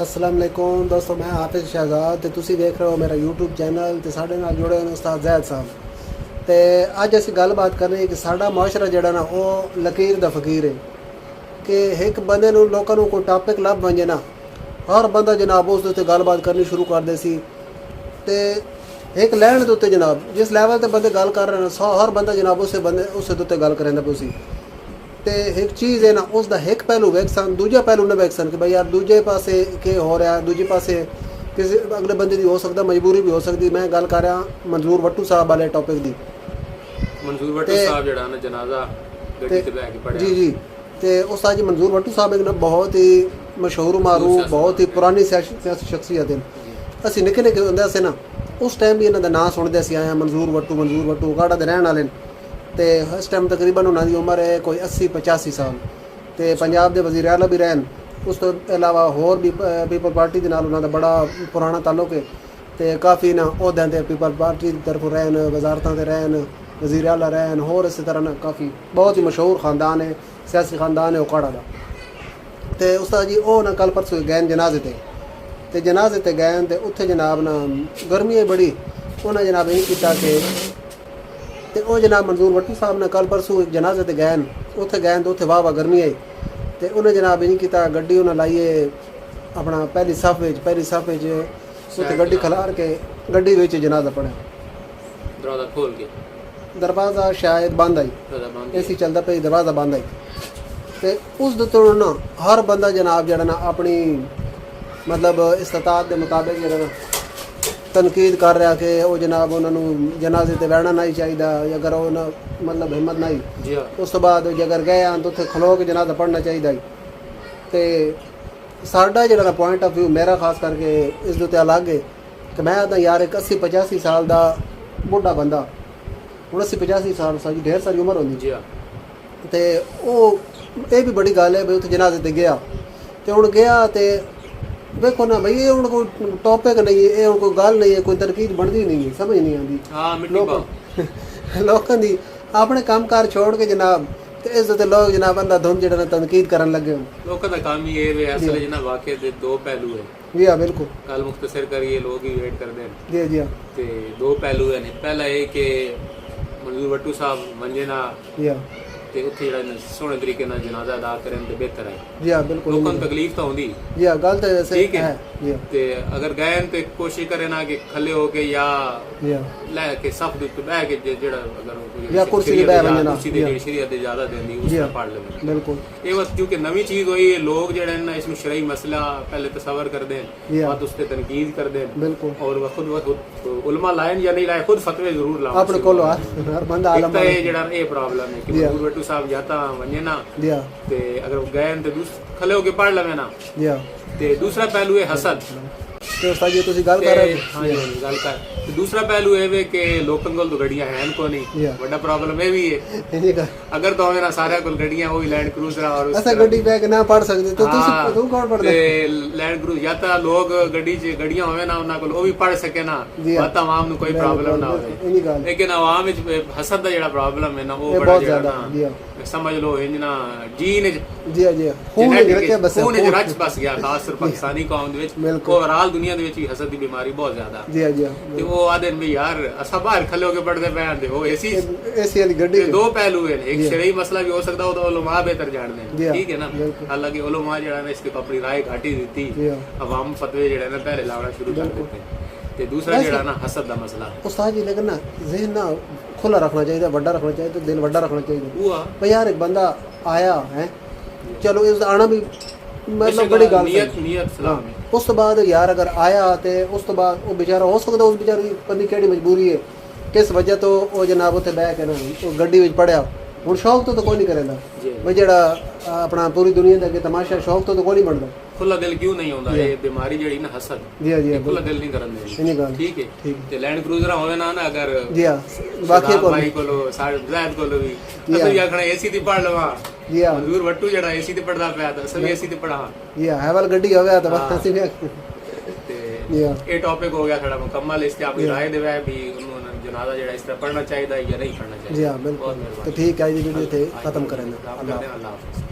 अस्सलाम वालेकुम दोस्तों, मैं हाफिज़ शहजाद ते तुसी देख रहे हो मेरा यूट्यूब चैनल ते साढ़े नाल जुड़े होए उस्ताद ज़ैद साहब। ते अज असीं गलबात कर रहे कि साडा मुआशरा जिहड़ा ना वो लकीर दा फकीर है कि एक बंदे नूं लोकां नूं कोई टॉपिक लभ वंजे ना, हर बंदा जनाब उस उत्ते गलबात करनी शुरू कर दे सी। ते एक लैंड दे उत्ते जनाब जिस लैवल ते बंदे गल कर रहे हैं हर बंदा जनाब उस उत्ते गल करेंदा पिया सी। तो एक चीज़ है ना उसका एक पहलू वेख सन, दूजा पहलू ना वेख सन कि भाई यार दूजे पासे के हो रहा है, दूजे पासे किसी अगले बंदे की हो सकता, मजबूरी भी हो सकती। मैं गल कर रहा मंजूर वट्टू साहब वाले टॉपिक की। मंजूर वट्टू साहब जड़ा ना जनाजा गड्डी ते बैठ के पढ़िया जी तो उस्ताद जी मंजूर वट्टू साहब एक ना बहुत ही मशहूर मारूफ बहुत ही पुरानी सियासी शख्सियत है। असीं निक्के निक्के होंदे से ना उस टाइम भी इन्हां दा नाम सुनदे सी आए मंजूर वट्टू काड़ा दे रहण वाले। तो इस टाइम तकरीबन उन्होंने उम्र है कोई 80-85 साल। तो पंजाब के वज़ीर आला भी रहन, उस तो अलावा होर भी पीपल पार्टी के नाल उन्होंने बड़ा पुराना ताल्लुक है। तो काफ़ी ना अहदों से पीपल पार्टी की तरफ रहन, वजारतों से रहन, वज़ीर आला रहन, होर इस तरह ना काफ़ी बहुत ही मशहूर ख़ानदान है, सियासी ख़ानदान है उकाड़ा का। तो उस्ताद जी वो ना कल परसों गए जनाजे ते जनाजे ते गए तो उत्थे जनाब ना गर्मी है बड़ी, उन्हें जनाब यही किया कि तो वो जनाब मंजूर वट्टू साहब ने कल परसों एक जनाजे ते गए, उत्थे गए तो उत्थे वाह गर्मी आई। तो उन्हें जनाब यही किया गड्डी उन्हें लाइए अपना पहली सफ उत्थे गड्डी खलार के गड्डी विच जनाजा पढ़िया। दरवाजा खोल के दरवाज़ा शायद बंद आई, एसी चलता पे दरवाज़ा बंद आई। तो उस तो ना हर बंदा जनाब जरा ना अपनी मतलब इस्तात के मुताबिक जरा तनकीद कर रहा कि वो जनाब उन्होंने जनाजे ते बहना नहीं चाहिए, अगर वो मतलब हिम्मत नहीं उस तो बाद अगर गए तो उत्थे खलो के जनाजा पढ़ना चाहिए। तो साडा जो पॉइंट ऑफ व्यू मेरा खास करके इस उत्ते अलग है कि मैं आता यार एक 80-85 साल का बुढ़ा बंदा, हूँ 80-85 साल सारी ढेर सारी उम्र होंगी। तो वो ये भी बड़ी गल है भाई उत्थे जनाजे ते गया तो हूँ गया तो देखो ना भाई ये हूँ कोई टॉपिक नहीं है, ये कोई गल नहीं है, कोई तरकीब बनती नहीं है, समझ नहीं आती लोगों की अपने काम कार छोड़ के जनाब तो इस लोग जनाब अंधा धुंध जो तनकीद करन लगे लोगों का काम ही ये असल जना वाकई दे दो पहलू है। जी हाँ बिल्कुल, कल मुख्तसर करिए लोग ही वेट करते हैं। जी हाँ ते दो पहलू है, पहला ये कि मंजूर वट्टू साहब मंजे ना ते उत्थे जेड़ा सोहने तरीके नाल जनाजा अदा करन ते बेहतर है। जी हाँ बिल्कुल, लोगों को तकलीफ तो होंदी जी हाँ गल तो वैसे ठीक है। जी ते अगर गए तो कोशिश करे ना कि खले हो के या लै के सफ दे उत्ते बैठ के जेड़ा अगर या कुर्सी ते बैठ वंजना कुर्सी ते शरीयत ज्यादा देंदी उस पर पढ़ ले बिल्कुल। ये बस क्योंकि नवी चीज हुई है, लोग जेड़े ना इसमें शरई मसला पहले तसव्वुर करदे हैं, बाद उस पे तनकीद करदे हैं बिल्कुल, और खुद उलमा लाइन या नहीं लाए खुद फतवे जरूर लाओ अपने कोल हर बंदा आलम है। जेड़ा ये प्रॉब्लम है कि मंजूर वट्टू साहब जाता वने ना ते अगर गए तो खले होके पढ़ लवे ना। ते दूसरा पहलू है हसद। तो उस्ताद जी तुसी गल कर रहे हां जी गल कर। ते दूसरा पहलू है वे कि लोकन कोल तो गड्डियां हैं को नहीं, बड़ा प्रॉब्लम है भी है। अगर तो मेरा सारे कोल गड्डियां वही लैंड क्रूजर और ऐसा गड्डी बैग ना पढ़ सकते तो तू कौन पढ़दा ते लैंड क्रूजर या ता लोग गड्डी च गड्डियां होवे ना उना कोल वो भी पढ़ सके ना, बात आवाम नु कोई प्रॉब्लम ना होवे। लेकिन आवाम विच हसद दा जेड़ा प्रॉब्लम है ना वो बड़ा ज्यादा समझ लो इंजना जीन जी जी खून रचे बस खून रच बस गया खास कर पाकिस्तानी कौम दे विच ओवरऑल दुनिया दे विच हसद दी बीमारी बहुत ज्यादा। जी जी ते वो आदे में यार असा बाहर खले होके पढ़दे पैन दे वो एसी वाली गड्डी दो पहलू है, एक शरई मसला भी हो सकदा वो तो उलमा बेहतर जानदे हैं ठीक है ना। हालांकि उलमा जेड़ा ने इसके अपनी राय घाटी दी अवाम फतवे जेड़े ने पहले लाना शुरू कर देते। ते दूसरा जेड़ा ना हसद दा मसला उस्ताद जी लेकिन ना ज़हन ना खुला रखना चाहिए, बड़ा रखना चाहिए, तो दिल बड़ा रखना चाहिए। भाई यार एक बंदा आया है चलो इस आना भी मतलब बड़ी गल है। उस तो बाद यार अगर आया तो उस तो बाद वो बेचारा हो सकता उस बेचारी पता केड़ी मजबूरी है किस वजह तो वो जनाब उत्थे बह के ना गड्डी विच पढ़िया। हुण शौक तो कोई नहीं करेंदा भाई जेड़ा अपना पूरी दुनिया दे अगे तमाशा शौक तो कोई नहीं बनदा। खुला दिल क्यों नहीं होंदा ये बीमारी जेड़ी ना हसद जी जी खुला दिल नहीं करन दे इनी गल ठीक है। ते लैंड क्रूजर होवे ना अगर जी हां बाकी को भाई कोलो सारे ज़ायद कोलो भी असल आखना एसी दी पढ़ लवा जी हां मंजूर वट्टू जेड़ा एसी ते पढ़दा पिया तो सब एसी ते पढ़ा जी हां हैवल गड्डी होवे तो बस ऐसे भी ते ये टॉपिक हो गया थोड़ा मुकम्मल। इसके आपकी राय देवे भी उन्होंने जनाजा जेड़ा इस तरह पढ़ना चाहिए या नहीं पढ़ना चाहिए। जी हां बिल्कुल। तो ठीक है जी वीडियो थे खत्म करेंगे। अल्लाह हाफ़िज़।